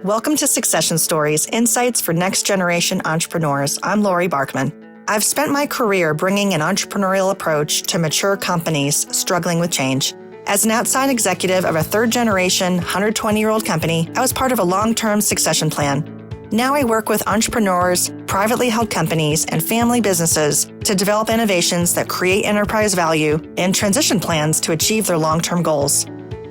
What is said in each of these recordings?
Welcome to Succession Stories, Insights for Next Generation Entrepreneurs. I'm Laurie Barkman. I've spent my career bringing an entrepreneurial approach to mature companies struggling with change. As an outside executive of a third-generation, 120-year-old company, I was part of a long-term succession plan. Now I work with entrepreneurs, privately held companies, and family businesses to develop innovations that create enterprise value and transition plans to achieve their long-term goals.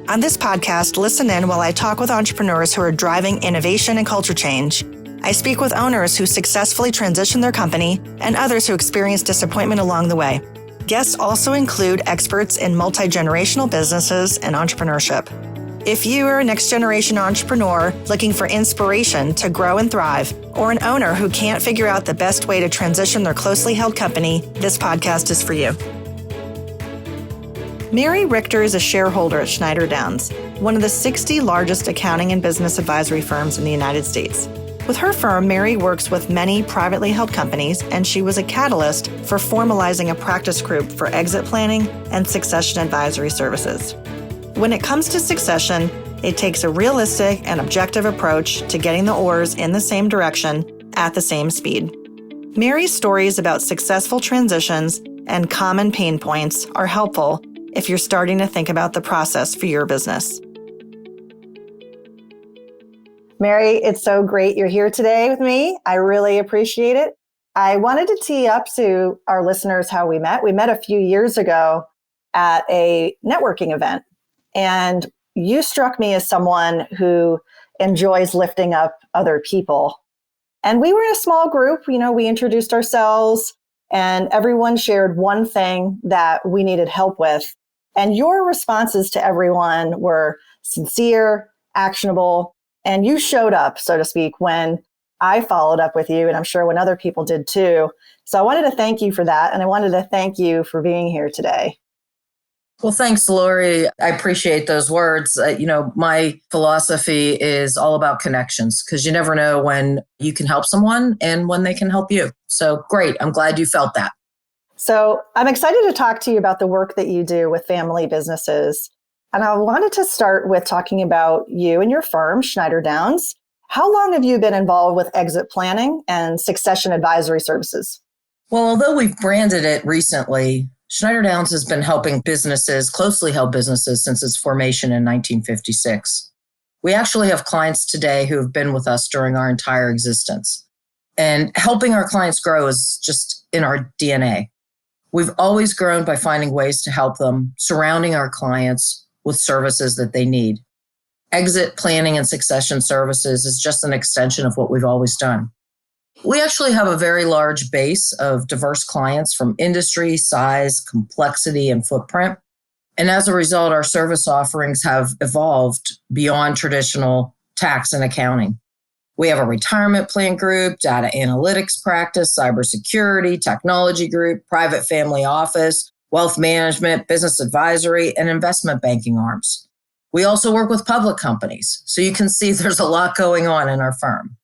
On this podcast, listen in while I talk with entrepreneurs who are driving innovation and culture change. I speak with owners who successfully transition their company and others who experience disappointment along the way. Guests also include experts in multi-generational businesses and entrepreneurship. If you are a next-generation entrepreneur looking for inspiration to grow and thrive, or an owner who can't figure out the best way to transition their closely held company, this podcast is for you. Mary Richter is a shareholder at Schneider Downs, one of the 60 largest accounting and business advisory firms in the United States. With her firm, Mary works with many privately held companies, and she was a catalyst for formalizing a practice group for exit planning and succession advisory services. When it comes to succession, it takes a realistic and objective approach to getting the oars in the same direction at the same speed. Mary's stories about successful transitions and common pain points are helpful if you're starting to think about the process for your business. Mary, it's so great you're here today with me. I really appreciate it. I wanted to tee up to our listeners how we met. We met a few years ago at a networking event, and you struck me as someone who enjoys lifting up other people. And we were in a small group, we introduced ourselves, and everyone shared one thing that we needed help with. And your responses to everyone were sincere, actionable, and you showed up, so to speak, when I followed up with you, and I'm sure when other people did too. So I wanted to thank you for that, and I wanted to thank you for being here today. Well, thanks, Laurie. I appreciate those words. My philosophy is all about connections, because you never know when you can help someone and when they can help you. So great. I'm glad you felt that. So I'm excited to talk to you about the work that you do with family businesses. And I wanted to start with talking about you and your firm, Schneider Downs. How long have you been involved with exit planning and succession advisory services? Well, although we've branded it recently, Schneider Downs has been helping businesses, closely held businesses, since its formation in 1956. We actually have clients today who have been with us during our entire existence. And helping our clients grow is just in our DNA. We've always grown by finding ways to help them, surrounding our clients with services that they need. Exit planning and succession services is just an extension of what we've always done. We actually have a very large base of diverse clients from industry, size, complexity, and footprint. And as a result, our service offerings have evolved beyond traditional tax and accounting. We have a retirement plan group, data analytics practice, cybersecurity, technology group, private family office, wealth management, business advisory, and investment banking arms. We also work with public companies. So you can see there's a lot going on in our firm.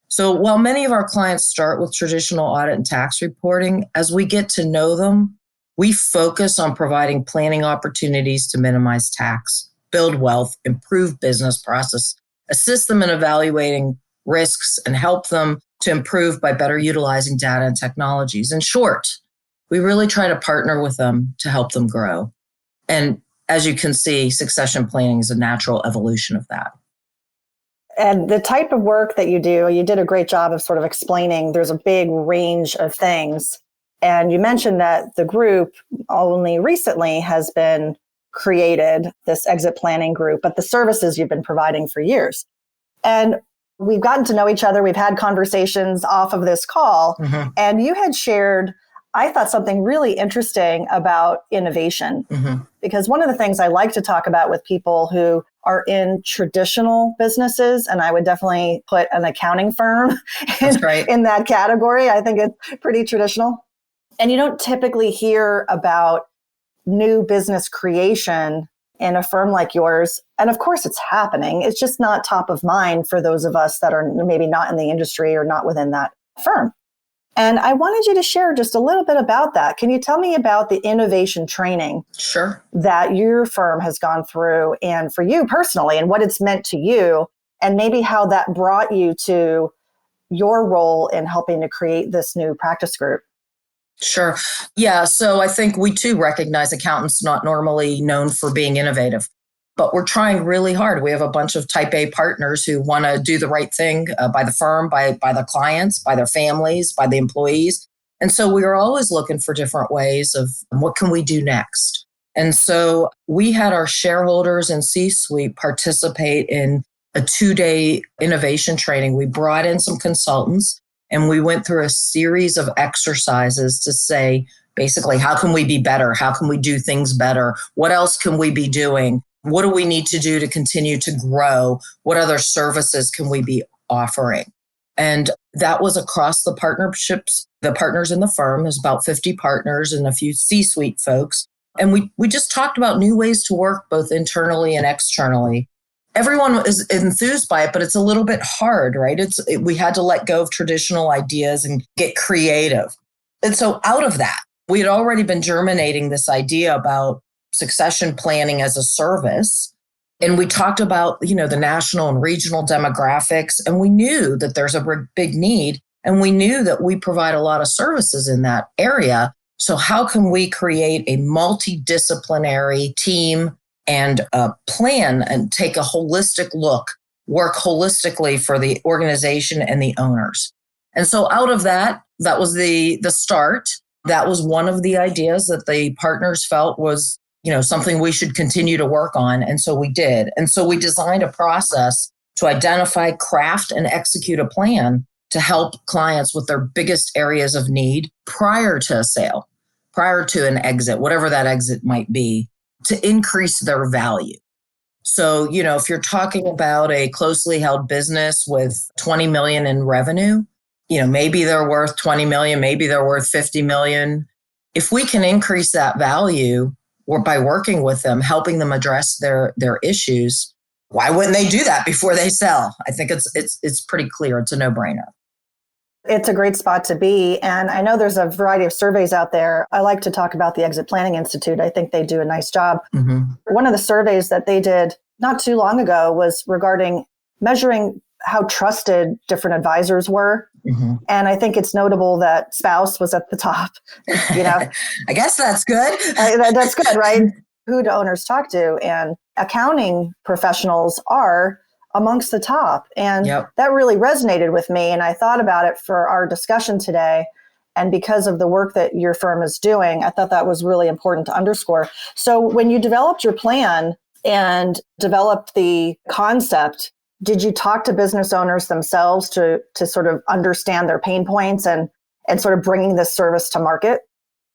So while many of our clients start with traditional audit and tax reporting, as we get to know them, we focus on providing planning opportunities to minimize tax, build wealth, improve business process, assist them in evaluating risks, and help them to improve by better utilizing data and technologies. In short, we really try to partner with them to help them grow. And as you can see, succession planning is a natural evolution of that. And the type of work that you do, you did a great job of sort of explaining there's a big range of things. And you mentioned that the group only recently has been created, this exit planning group, but the services you've been providing for years. And we've gotten to know each other. We've had conversations off of this call. Mm-hmm. And you had shared, I thought, something really interesting about innovation. Mm-hmm. Because one of the things I like to talk about with people who are in traditional businesses, and I would definitely put an accounting firm in that category. I think it's pretty traditional. And you don't typically hear about new business creation in a firm like yours. And of course, it's happening. It's just not top of mind for those of us that are maybe not in the industry or not within that firm. And I wanted you to share just a little bit about that. Can you tell me about the innovation training Sure. that your firm has gone through, and for you personally, and what it's meant to you and maybe how that brought you to your role in helping to create this new practice group. Sure. Yeah. So I think we too recognize accountants not normally known for being innovative, but we're trying really hard. We have a bunch of type A partners who want to do the right thing by the firm, by the clients, by their families, by the employees. And so we are always looking for different ways of what can we do next. And so we had our shareholders and C-suite participate in a 2-day innovation training. We brought in some consultants and we went through a series of exercises to say, basically, how can we be better? How can we do things better? What else can we be doing? What do we need to do to continue to grow? What other services can we be offering? And that was across the partnerships, the partners in the firm. There's about 50 partners and a few C-suite folks. And we just talked about new ways to work both internally and externally. Everyone is enthused by it, but it's a little bit hard, right? We had to let go of traditional ideas and get creative. And so out of that, we had already been germinating this idea about succession planning as a service. And we talked about, the national and regional demographics, and we knew that there's a big need, and we knew that we provide a lot of services in that area. So how can we create a multidisciplinary team and a plan and take a holistic look, work holistically for the organization and the owners? And so out of that was the start. That was one of the ideas that the partners felt was, something we should continue to work on. And so we did. And so we designed a process to identify, craft, and execute a plan to help clients with their biggest areas of need prior to a sale, prior to an exit, whatever that exit might be, to increase their value. So, if you're talking about a closely held business with 20 million in revenue, maybe they're worth 20 million, maybe they're worth 50 million. If we can increase that value or by working with them, helping them address their issues, why wouldn't they do that before they sell? I think it's pretty clear. It's a no-brainer. It's a great spot to be. And I know there's a variety of surveys out there. I like to talk about the Exit Planning Institute. I think they do a nice job. Mm-hmm. One of the surveys that they did not too long ago was regarding measuring how trusted different advisors were. Mm-hmm. And I think it's notable that spouse was at the top. I guess that's good. That's good, right? Who do owners talk to? And accounting professionals are amongst the top. And that really resonated with me. And I thought about it for our discussion today. And because of the work that your firm is doing, I thought that was really important to underscore. So when you developed your plan and developed the concept, did you talk to business owners themselves to sort of understand their pain points and sort of bringing this service to market?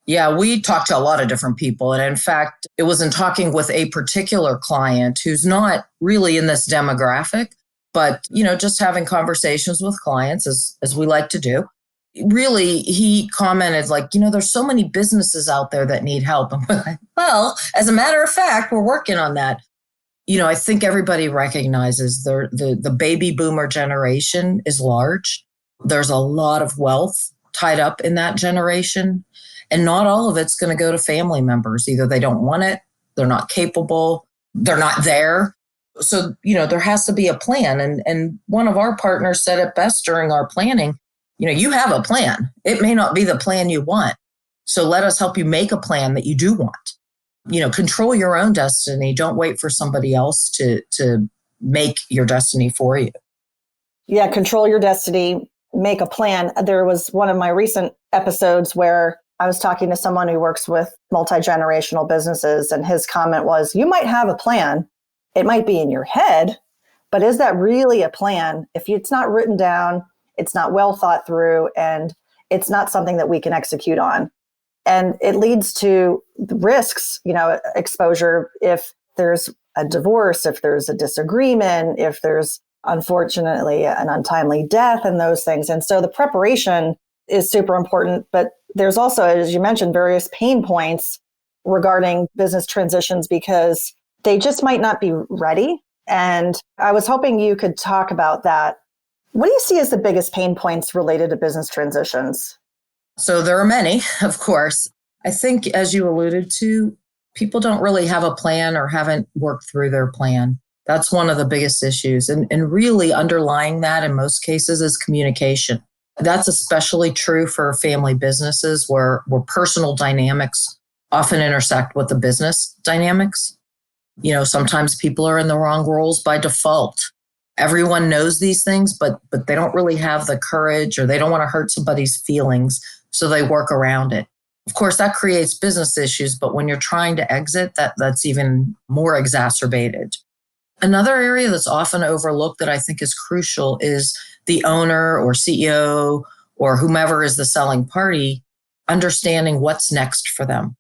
Yeah, we talked to a lot of different people. And in fact, it was in talking with a particular client who's not really in this demographic, but, just having conversations with clients as we like to do. Really, he commented there's so many businesses out there that need help. And we're like, well, as a matter of fact, we're working on that. I think everybody recognizes the baby boomer generation is large. There's a lot of wealth tied up in that generation. And not all of it's going to go to family members. Either they don't want it, they're not capable, they're not there. So, there has to be a plan. And one of our partners said it best during our planning, you have a plan. It may not be the plan you want. So let us help you make a plan that you do want. Control your own destiny. Don't wait for somebody else to make your destiny for you. Yeah, control your destiny, make a plan. There was one of my recent episodes where I was talking to someone who works with multi-generational businesses, and his comment was, you might have a plan. It might be in your head, but is that really a plan? If it's not written down, it's not well thought through, and it's not something that we can execute on. And it leads to risks, exposure if there's a divorce, if there's a disagreement, if there's unfortunately an untimely death and those things. And so the preparation is super important. But there's also, as you mentioned, various pain points regarding business transitions because they just might not be ready. And I was hoping you could talk about that. What do you see as the biggest pain points related to business transitions? So there are many, of course. I think, as you alluded to, people don't really have a plan or haven't worked through their plan. That's one of the biggest issues. And really underlying that in most cases is communication. That's especially true for family businesses where personal dynamics often intersect with the business dynamics. Sometimes people are in the wrong roles by default. Everyone knows these things, but they don't really have the courage, or they don't want to hurt somebody's feelings, so they work around it. Of course, that creates business issues, but when you're trying to exit, that's even more exacerbated. Another area that's often overlooked that I think is crucial is the owner or CEO or whomever is the selling party understanding what's next for them.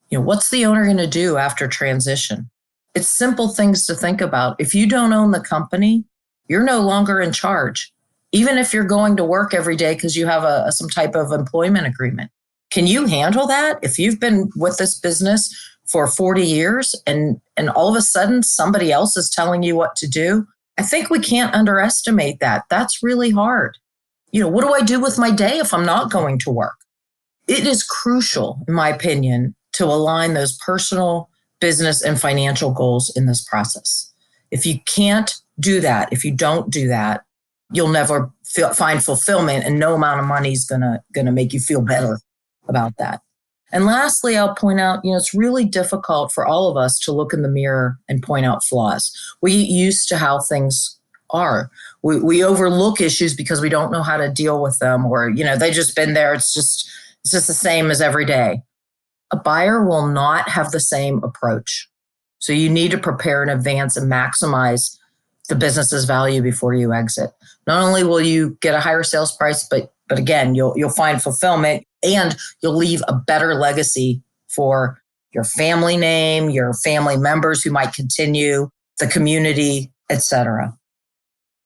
What's the owner going to do after transition? It's simple things to think about. If you don't own the company, you're no longer in charge, even if you're going to work every day because you have some type of employment agreement. Can you handle that? If you've been with this business for 40 years and all of a sudden somebody else is telling you what to do, I think we can't underestimate that. That's really hard. What do I do with my day if I'm not going to work? It is crucial, in my opinion, to align those personal, business, and financial goals in this process. If you can't do that, if you don't do that, you'll never find fulfillment, and no amount of money is gonna make you feel better about that. And lastly, I'll point out, it's really difficult for all of us to look in the mirror and point out flaws. We get used to how things are. We overlook issues because we don't know how to deal with them, or, they just been there. It's just the same as every day. A buyer will not have the same approach. So you need to prepare in advance and maximize the business's value before you exit. Not only will you get a higher sales price, but again, you'll find fulfillment, and you'll leave a better legacy for your family name, your family members who might continue, the community, etc.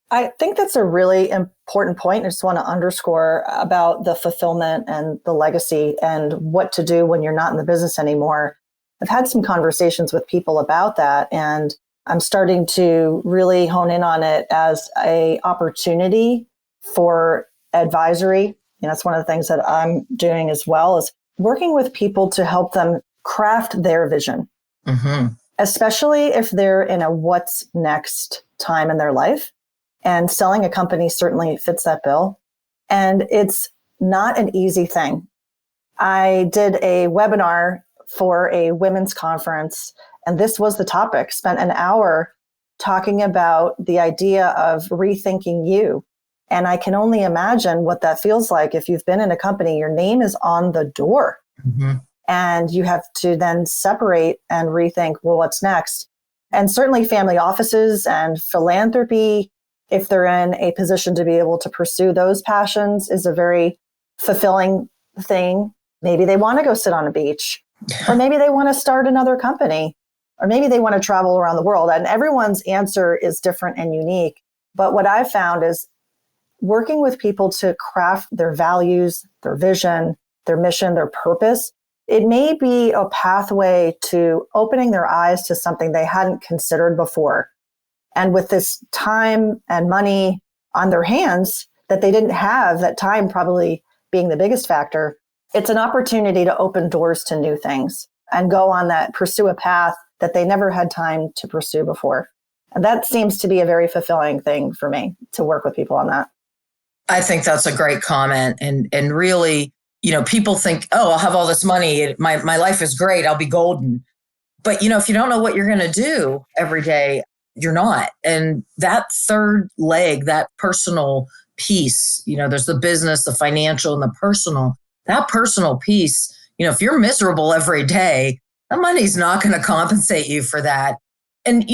I think that's a really important point. I just want to underscore about the fulfillment and the legacy and what to do when you're not in the business anymore. I've had some conversations with people about that, and I'm starting to really hone in on it as an opportunity for advisory. That's one of the things that I'm doing as well, is working with people to help them craft their vision, especially if they're in a what's next time in their life. And selling a company certainly fits that bill. And it's not an easy thing. I did a webinar for a women's conference, and this was the topic. Spent an hour talking about the idea of rethinking you. And I can only imagine what that feels like if you've been in a company, your name is on the door, and you have to then separate and rethink, well, what's next? And certainly family offices and philanthropy, if they're in a position to be able to pursue those passions, is a very fulfilling thing. Maybe they want to go sit on a beach, or maybe they want to start another company, or maybe they want to travel around the world. And everyone's answer is different and unique. But what I've found is working with people to craft their values, their vision, their mission, their purpose. It may be a pathway to opening their eyes to something they hadn't considered before. And with this time and money on their hands that they didn't have, that time probably being the biggest factor, it's an opportunity to open doors to new things and go on that, pursue a path that they never had time to pursue before. And that seems to be a very fulfilling thing for me, to work with people on that. I think that's a great comment. And really, people think, oh, I'll have all this money. My life is great. I'll be golden. But, if you don't know what you're going to do every day, you're not. And that third leg, that personal piece, there's the business, the financial, and the personal. That personal piece, if you're miserable every day, that money's not going to compensate you for that. And,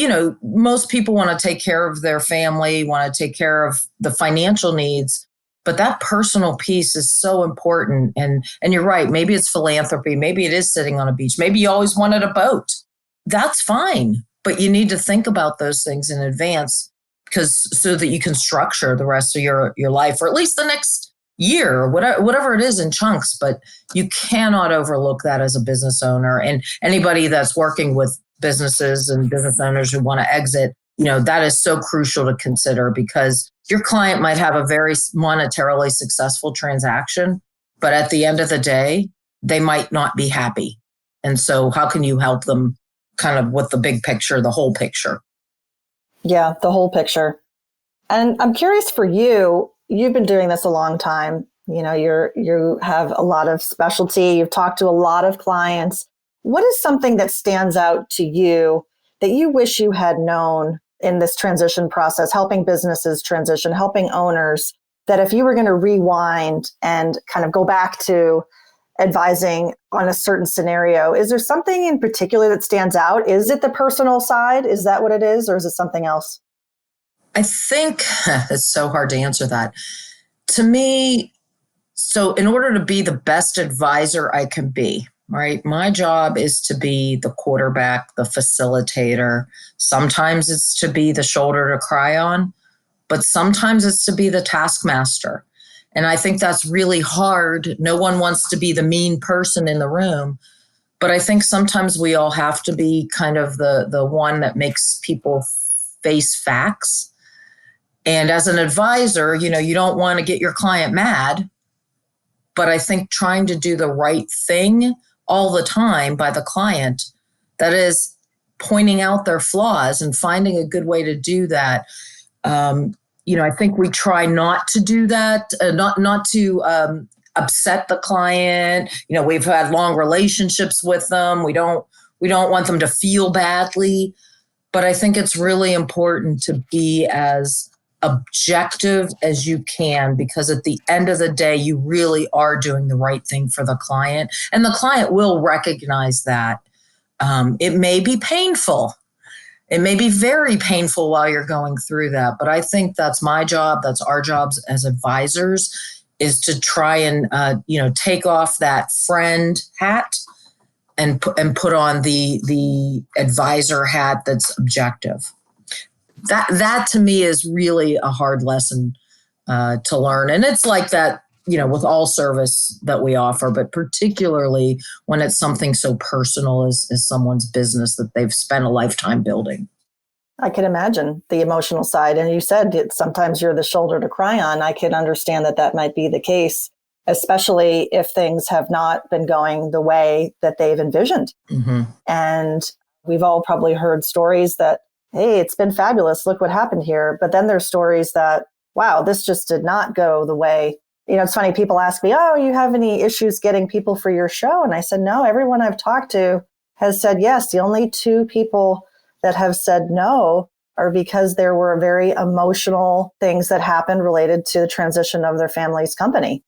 most people want to take care of their family, want to take care of the financial needs, but that personal piece is so important. And you're right, maybe it's philanthropy, maybe it is sitting on a beach, maybe you always wanted a boat. That's fine. But you need to think about those things in advance, so that you can structure the rest of your life, or at least the next year, or whatever it is, in chunks. But you cannot overlook that as a business owner, and anybody that's working with businesses and business owners who want to exit, that is so crucial to consider, because your client might have a very monetarily successful transaction, but at the end of the day, they might not be happy. And so how can you help them kind of with the big picture, the whole picture? Yeah, the whole picture. And I'm curious for you, you've been doing this a long time. You have a lot of specialty, you've talked to a lot of clients. What is something that stands out to you that you wish you had known in this transition process, helping businesses transition, helping owners, that if you were going to rewind and kind of go back to advising on a certain scenario, is there something in particular that stands out? Is it the personal side? Is that what it is? Or is it something else? I think it's so hard to answer that. To me, so in order to be the best advisor I can be, right, my job is to be the quarterback, the facilitator. Sometimes it's to be the shoulder to cry on, but sometimes it's to be the taskmaster. And I think that's really hard. No one wants to be the mean person in the room. But I think sometimes we all have to be kind of the one that makes people face facts. And as an advisor, you don't want to get your client mad, but I think trying to do the right thing all the time by the client, that is pointing out their flaws and finding a good way to do that. I think we try not to do that, not to upset the client. We've had long relationships with them. We don't want them to feel badly, but I think it's really important to be as objective as you can, because at the end of the day, you really are doing the right thing for the client, and the client will recognize that. It may be painful. It may be very painful while you're going through that, but I think that's my job. That's our jobs as advisors, is to try and take off that friend hat and put on the advisor hat that's objective. That to me is really a hard lesson to learn, and it's like that with all service that we offer, but particularly when it's something so personal as someone's business that they've spent a lifetime building. I can imagine the emotional side. And you said sometimes you're the shoulder to cry on. I can understand that might be the case, especially if things have not been going the way that they've envisioned. Mm-hmm. And we've all probably heard stories that, hey, it's been fabulous. Look what happened here. But then there's stories that, wow, this just did not go the way. It's funny. People ask me, oh, you have any issues getting people for your show? And I said, no, everyone I've talked to has said yes. The only two people that have said no are because there were very emotional things that happened related to the transition of their family's company.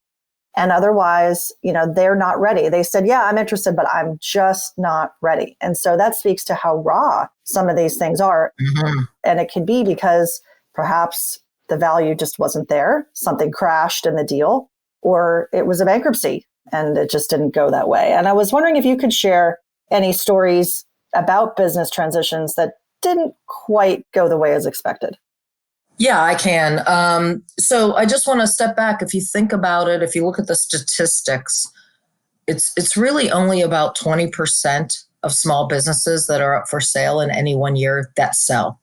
And otherwise, they're not ready. They said, yeah, I'm interested, but I'm just not ready. And so that speaks to how raw some of these things are. Mm-hmm. And it can be because perhaps the value just wasn't there. Something crashed in the deal, or it was a bankruptcy and it just didn't go that way. And I was wondering if you could share any stories about business transitions that didn't quite go the way as expected. Yeah, I can. So I just want to step back. If you think about it, if you look at the statistics, it's really only about 20% of small businesses that are up for sale in any 1 year that sell.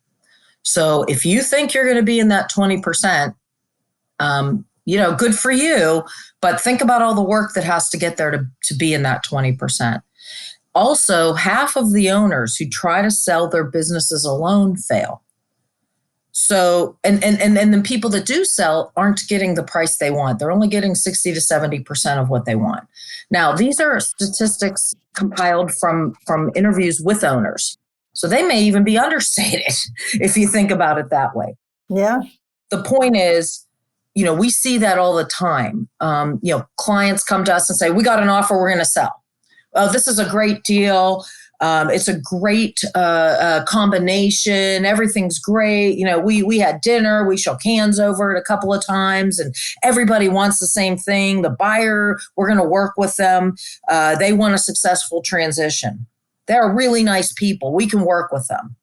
So if you think you're going to be in that 20%, good for you, but think about all the work that has to get there to be in that 20%. Also, half of the owners who try to sell their businesses alone fail. So, and the people that do sell aren't getting the price they want. They're only getting 60 to 70% of what they want. Now, these are statistics compiled from interviews with owners. So they may even be understated if you think about it that way. Yeah. The point is, we see that all the time. Clients come to us and say, we got an offer, we're going to sell. Oh, this is a great deal. It's a great combination. Everything's great. We had dinner. We shook hands over it a couple of times, and everybody wants the same thing. The buyer, we're going to work with them. They want a successful transition. They're really nice people. We can work with them.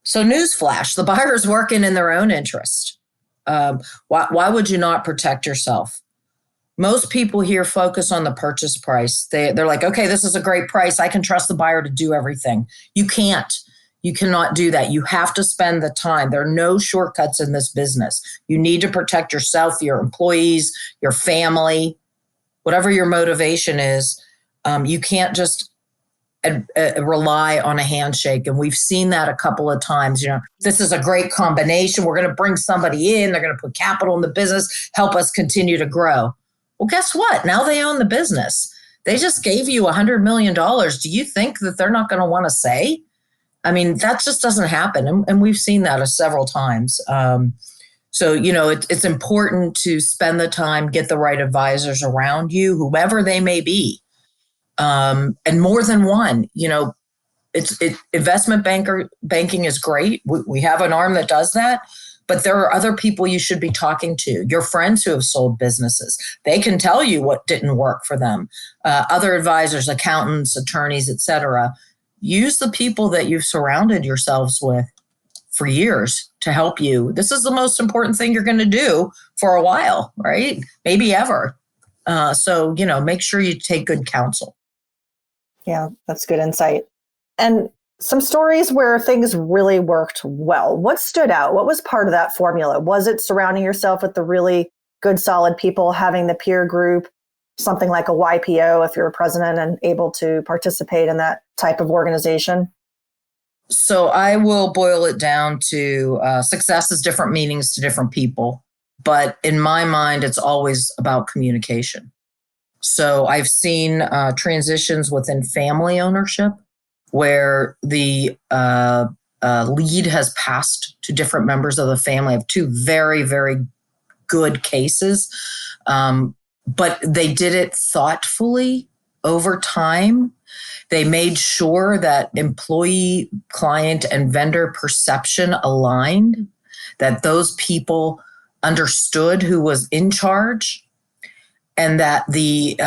So newsflash, the buyer's working in their own interest. Why would you not protect yourself? Most people here focus on the purchase price. They're like, okay, this is a great price. I can trust the buyer to do everything. You can't. You cannot do that. You have to spend the time. There are no shortcuts in this business. You need to protect yourself, your employees, your family, whatever your motivation is. You can't just rely on a handshake. And we've seen that a couple of times. This is a great combination. We're going to bring somebody in. They're going to put capital in the business, help us continue to grow. Well, guess what? Now they own the business. They just gave you $100 million. Do you think that they're not going to want to say? I mean, that just doesn't happen. And we've seen that several times. So, it's important to spend the time, get the right advisors around you, whoever they may be. And more than one. Investment banking is great. We have an arm that does that, but there are other people you should be talking to. Your friends who have sold businesses, they can tell you what didn't work for them. Other advisors, accountants, attorneys, etc. Use the people that you've surrounded yourselves with for years to help you. This is the most important thing you're going to do for a while, right? Maybe ever. So make sure you take good counsel. Yeah, that's good insight. And some stories where things really worked well. What stood out? What was part of that formula? Was it surrounding yourself with the really good, solid people, having the peer group, something like a YPO if you're a president and able to participate in that type of organization? So I will boil it down to success is different meanings to different people. But in my mind, it's always about communication. So I've seen transitions within family ownership where the lead has passed to different members of the family. I have two very, very good cases, but they did it thoughtfully over time. They made sure that employee, client, and vendor perception aligned, that those people understood who was in charge, and that the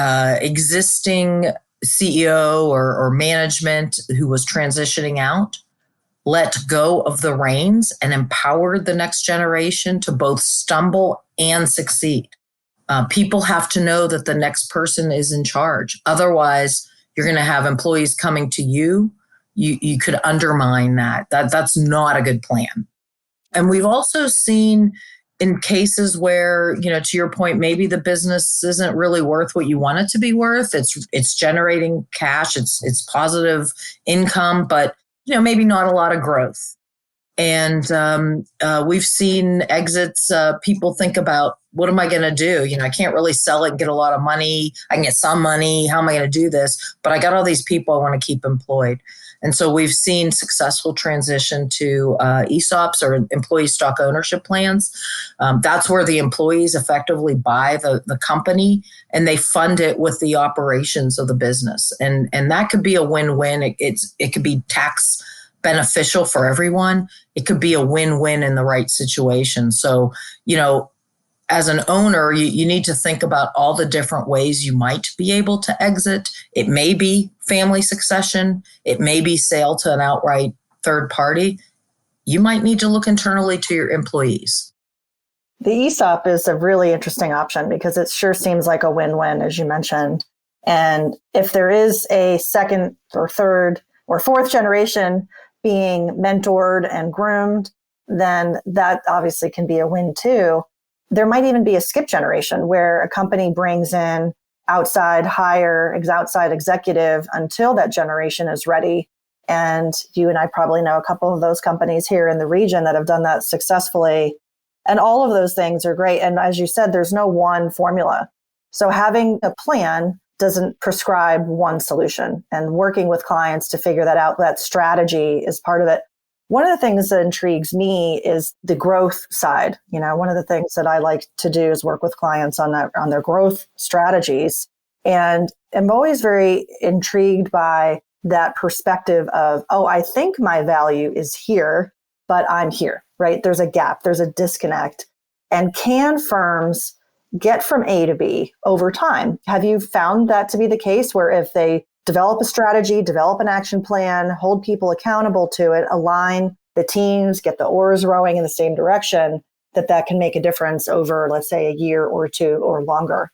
existing CEO or management who was transitioning out let go of the reins and empowered the next generation to both stumble and succeed. People have to know that the next person is in charge. Otherwise, you're going to have employees coming to you. You could undermine that. That's not a good plan. And we've also seen in cases where, to your point, maybe the business isn't really worth what you want it to be worth. It's generating cash. It's positive income, but, maybe not a lot of growth. And we've seen exits. People think about, what am I going to do? I can't really sell it and get a lot of money. I can get some money. How am I going to do this? But I got all these people I want to keep employed. And so we've seen successful transition to ESOPs or employee stock ownership plans. That's where the employees effectively buy the company and they fund it with the operations of the business. And that could be a win-win. It could be tax beneficial for everyone. It could be a win-win in the right situation. So, as an owner, you need to think about all the different ways you might be able to exit. It may be family succession. It may be sale to an outright third party. You might need to look internally to your employees. The ESOP is a really interesting option because it sure seems like a win-win, as you mentioned. And if there is a second or third or fourth generation being mentored and groomed, then that obviously can be a win too. There might even be a skip generation where a company brings in outside executive until that generation is ready. And you and I probably know a couple of those companies here in the region that have done that successfully. And all of those things are great. And as you said, there's no one formula. So having a plan doesn't prescribe one solution, and working with clients to figure that out, that strategy is part of it. One of the things that intrigues me is the growth side. One of the things that I like to do is work with clients on their growth strategies. And I'm always very intrigued by that perspective of, I think my value is here, but I'm here, right? There's a gap, there's a disconnect. And can firms get from A to B over time? Have you found that to be the case where if they develop a strategy, develop an action plan, hold people accountable to it, align the teams, get the oars rowing in the same direction, that can make a difference over, let's say, a year or two or longer?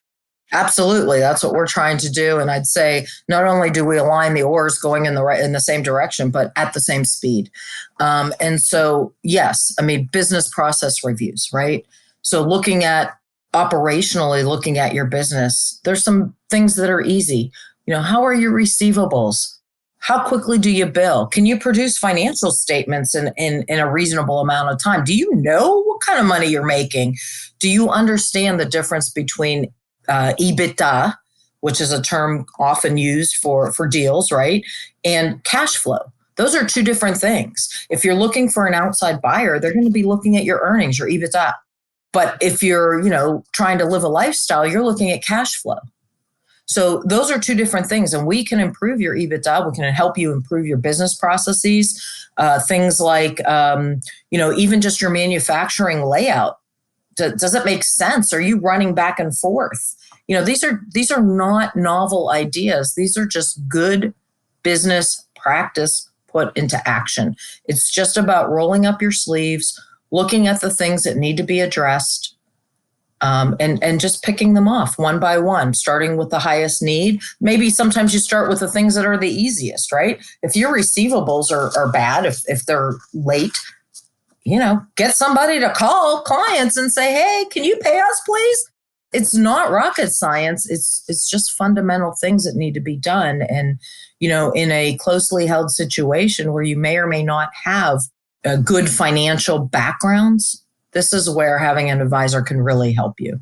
Absolutely. That's what we're trying to do. And I'd say not only do we align the oars going in the same direction, but at the same speed. And so, yes, business process reviews, right? So looking at your business, there's some things that are easy. How are your receivables? How quickly do you bill? Can you produce financial statements in a reasonable amount of time? Do you know what kind of money you're making? Do you understand the difference between EBITDA, which is a term often used for deals, right? And cash flow. Those are two different things. If you're looking for an outside buyer, they're going to be looking at your earnings, your EBITDA. But if you're, trying to live a lifestyle, you're looking at cash flow. So those are two different things, and we can improve your EBITDA. We can help you improve your business processes, things like, even just your manufacturing layout. Does it make sense? Are you running back and forth? These are not novel ideas. These are just good business practice put into action. It's just about rolling up your sleeves, looking at the things that need to be addressed, and just picking them off one by one, starting with the highest need. Maybe sometimes you start with the things that are the easiest, right? If your receivables are bad, if they're late, get somebody to call clients and say, hey, can you pay us, please? It's not rocket science. It's just fundamental things that need to be done. And, in a closely held situation where you may or may not have a good financial backgrounds, this is where having an advisor can really help you.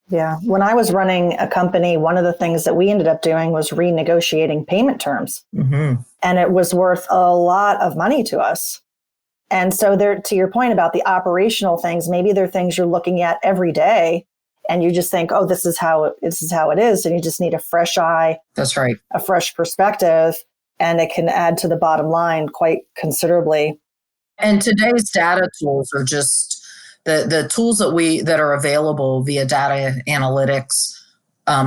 Yeah. When I was running a company, one of the things that we ended up doing was renegotiating payment terms. Mm-hmm. And it was worth a lot of money to us. And so there, to your point about the operational things, maybe they're things you're looking at every day and you just think, oh, this is how it is. And you just need a fresh eye. That's right. A fresh perspective. And it can add to the bottom line quite considerably. And today's data tools are just the tools that are available via data analytics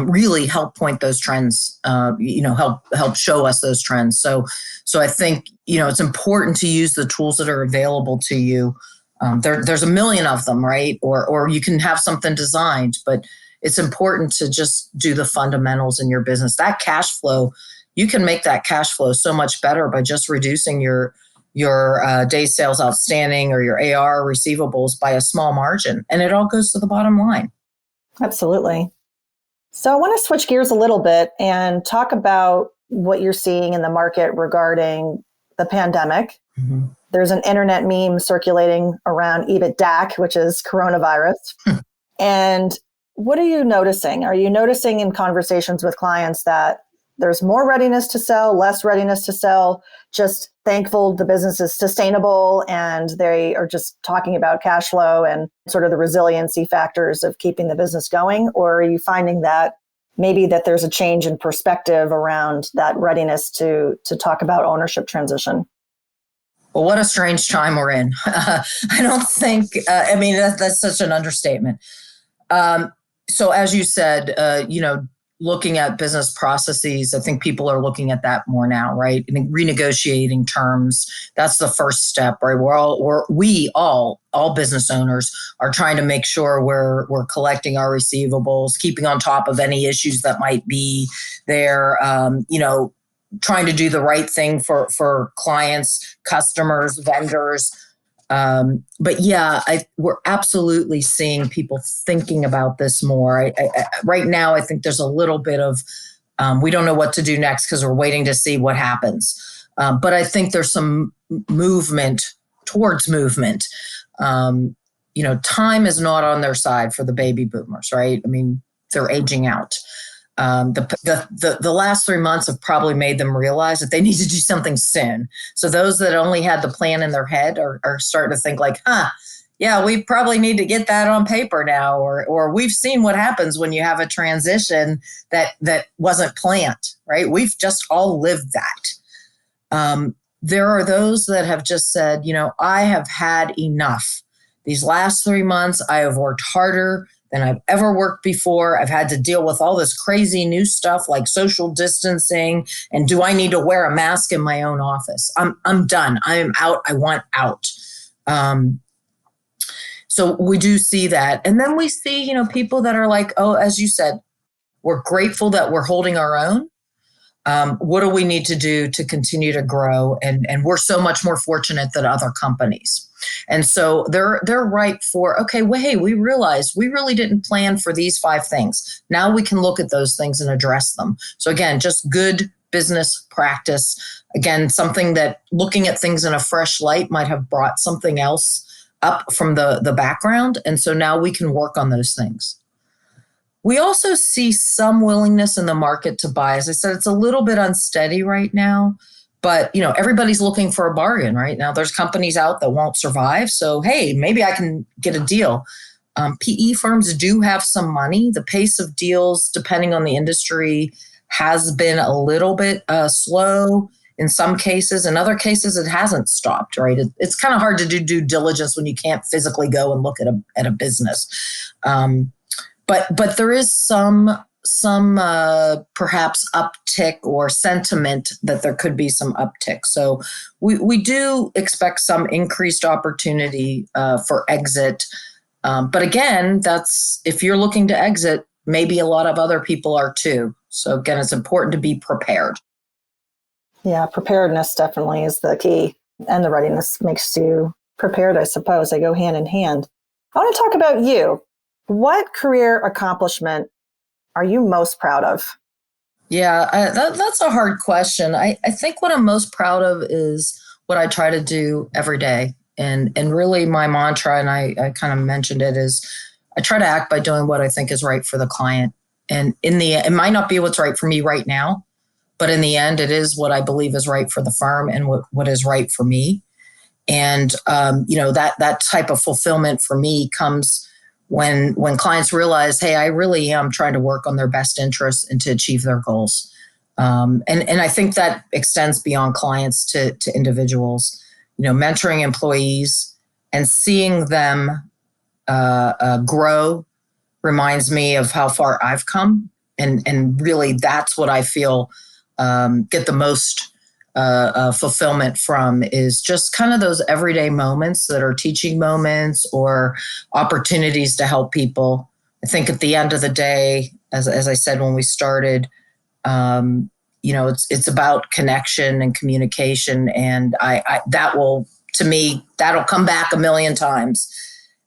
really help point those trends, help show us those trends. So I think, it's important to use the tools that are available to you. There's a million of them, right? Or you can have something designed, but it's important to just do the fundamentals in your business. That cash flow, you can make that cash flow so much better by just reducing your day sales outstanding or your AR receivables by a small margin. And it all goes to the bottom line. Absolutely. So I want to switch gears a little bit and talk about what you're seeing in the market regarding the pandemic. Mm-hmm. There's an internet meme circulating around EBITDA, which is coronavirus. And what are you noticing? Are you noticing in conversations with clients that there's more readiness to sell, less readiness to sell, just thankful the business is sustainable and they are just talking about cash flow and sort of the resiliency factors of keeping the business going? Or are you finding that maybe that there's a change in perspective around that readiness to talk about ownership transition? Well, what a strange time we're in. I don't think, that's such an understatement. So as you said, looking at business processes, I think people are looking at that more now, right? I mean, renegotiating terms, that's the first step, right? All business owners are trying to make sure we're collecting our receivables, keeping on top of any issues that might be there, trying to do the right thing for clients, customers, vendors. But yeah, we're absolutely seeing people thinking about this more. Right now, I think there's a little bit of, we don't know what to do next because we're waiting to see what happens. But I think there's some movement towards movement. Time is not on their side for the baby boomers, right? I mean, they're aging out. The last 3 months have probably made them realize that they need to do something soon. So those that only had the plan in their head are starting to think like, we probably need to get that on paper now, or we've seen what happens when you have a transition that wasn't planned, right? We've just all lived that. There are those that have just said, I have had enough. These last 3 months, I have worked harder than I've ever worked before. I've had to deal with all this crazy new stuff like social distancing. And do I need to wear a mask in my own office? I'm done. I am out. I want out. So we do see that. And then we see, people that are like, oh, as you said, we're grateful that we're holding our own. What do we need to do to continue to grow? And we're so much more fortunate than other companies. And so they're right for, okay, well, hey, we realized we really didn't plan for these 5 things. Now we can look at those things and address them. So again, just good business practice. Again, something that looking at things in a fresh light might have brought something else up from the background. And so now we can work on those things. We also see some willingness in the market to buy. As I said, it's a little bit unsteady right now, but everybody's looking for a bargain right now. There's companies out that won't survive. So, hey, maybe I can get a deal. PE firms do have some money. The pace of deals, depending on the industry, has been a little bit slow in some cases. In other cases, it hasn't stopped, right? It's kind of hard to do due diligence when you can't physically go and look at a business. But there is some perhaps uptick or sentiment that there could be some uptick. So we do expect some increased opportunity for exit. But again, that's if you're looking to exit, maybe a lot of other people are too. So again, it's important to be prepared. Yeah, preparedness definitely is the key. And the readiness makes you prepared, I suppose. They go hand in hand. I want to talk about you. What career accomplishment are you most proud of? Yeah, that's a hard question. I think what I'm most proud of is what I try to do every day. And really my mantra, and I kind of mentioned it, is I try to act by doing what I think is right for the client. And it might not be what's right for me right now, but in the end, it is what I believe is right for the firm and what is right for me. And, that type of fulfillment for me comes when clients realize, hey, I really am trying to work on their best interests and to achieve their goals. And I think that extends beyond clients to individuals, mentoring employees and seeing them grow reminds me of how far I've come. And really that's what I feel get the most fulfillment from is just kind of those everyday moments that are teaching moments or opportunities to help people. I think at the end of the day, as I said when we started, it's about connection and communication, and that'll come back a million times.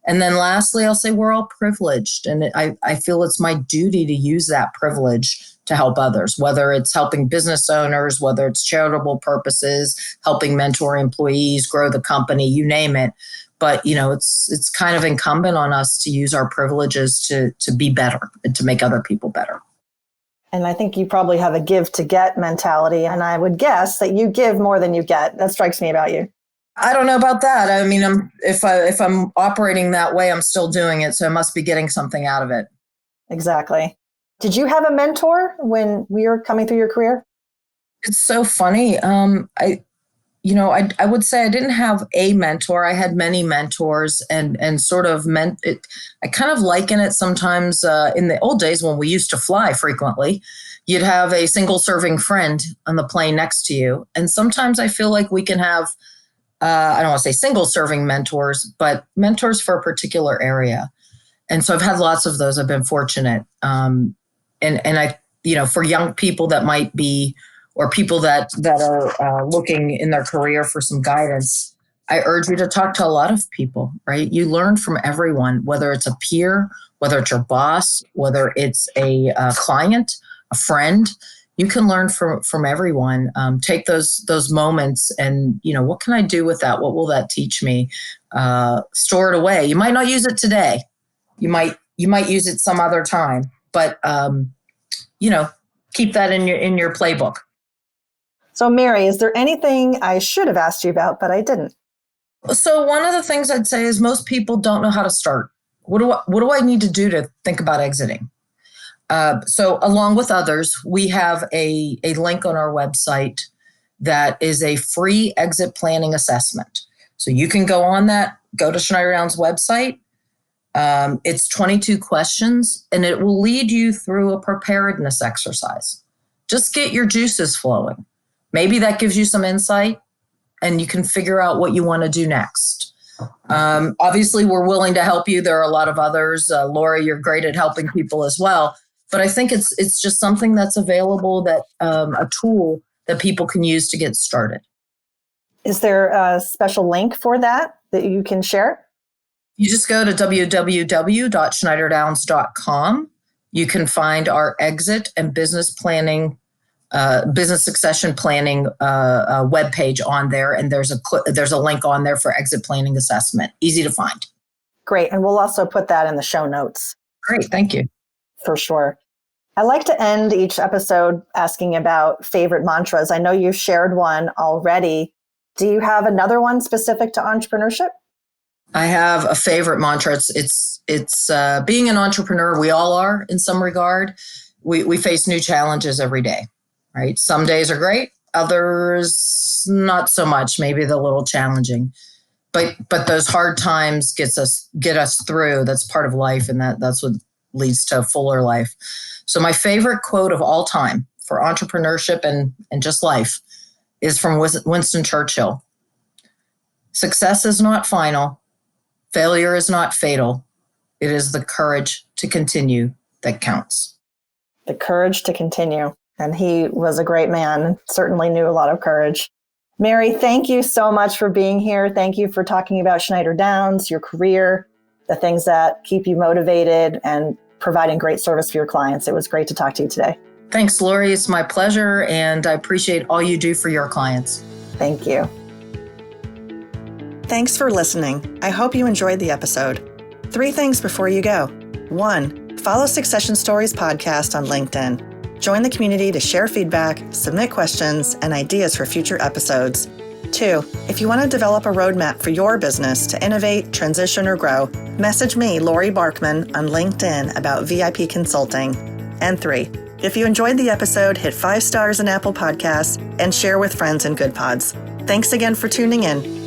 And then lastly, I'll say we're all privileged, and I feel it's my duty to use that privilege to help others, whether it's helping business owners, whether it's charitable purposes, helping mentor employees, grow the company, you name it. But, it's kind of incumbent on us to use our privileges to be better and to make other people better. And I think you probably have a give to get mentality. And I would guess that you give more than you get. That strikes me about you. I don't know about that. I mean, if I'm operating that way, I'm still doing it. So I must be getting something out of it. Exactly. Did you have a mentor when we were coming through your career? It's so funny. I would say I didn't have a mentor. I had many mentors and sort of I kind of liken it sometimes in the old days when we used to fly frequently, you'd have a single serving friend on the plane next to you. And sometimes I feel like we can have, I don't want to say single serving mentors, but mentors for a particular area. And so I've had lots of those. I've been fortunate. And I, for young people that might be, or people that are looking in their career for some guidance, I urge you to talk to a lot of people, right? You learn from everyone, whether it's a peer, whether it's your boss, whether it's a client, a friend. You can learn from everyone. Take those moments and, what can I do with that? What will that teach me? Store it away. You might not use it today. You might use it some other time, but, keep that in your playbook. So, Mary, is there anything I should have asked you about, but I didn't? So one of the things I'd say is most people don't know how to start. What do I need to do to think about exiting? So along with others, we have a link on our website that is a free exit planning assessment. So you can go on that, go to Schneider Downs website. It's 22 questions, and it will lead you through a preparedness exercise. Just get your juices flowing. Maybe that gives you some insight, and you can figure out what you want to do next. Obviously, we're willing to help you. There are a lot of others. Laurie, you're great at helping people as well. But I think it's just something that's available, that a tool that people can use to get started. Is there a special link for that you can share? You just go to www.schneiderdowns.com. You can find our exit and business planning business succession planning webpage on there, and there's a link on there for exit planning assessment. Easy to find. Great. And we'll also put that in the show notes. Great. Thank you. For sure. I like to end each episode asking about favorite mantras. I know you've shared one already. Do you have another one specific to entrepreneurship? I have a favorite mantra. It's being an entrepreneur. We all are in some regard. We face new challenges every day, right? Some days are great, others not so much. Maybe they're a little challenging, but those hard times get us through. That's part of life, and that's what leads to a fuller life. So my favorite quote of all time for entrepreneurship and just life is from Winston Churchill. Success is not final. Failure is not fatal. It is the courage to continue that counts. The courage to continue. And he was a great man, certainly knew a lot of courage. Mary, thank you so much for being here. Thank you for talking about Schneider Downs, your career, the things that keep you motivated and providing great service for your clients. It was great to talk to you today. Thanks, Laurie. It's my pleasure, and I appreciate all you do for your clients. Thank you. Thanks for listening. I hope you enjoyed the episode. 3 things before you go. 1, follow Succession Stories podcast on LinkedIn. Join the community to share feedback, submit questions, and ideas for future episodes. 2, if you want to develop a roadmap for your business to innovate, transition, or grow, message me, Laurie Barkman, on LinkedIn about VIP consulting. And 3, if you enjoyed the episode, hit 5 stars in Apple Podcasts and share with friends in Good Pods. Thanks again for tuning in.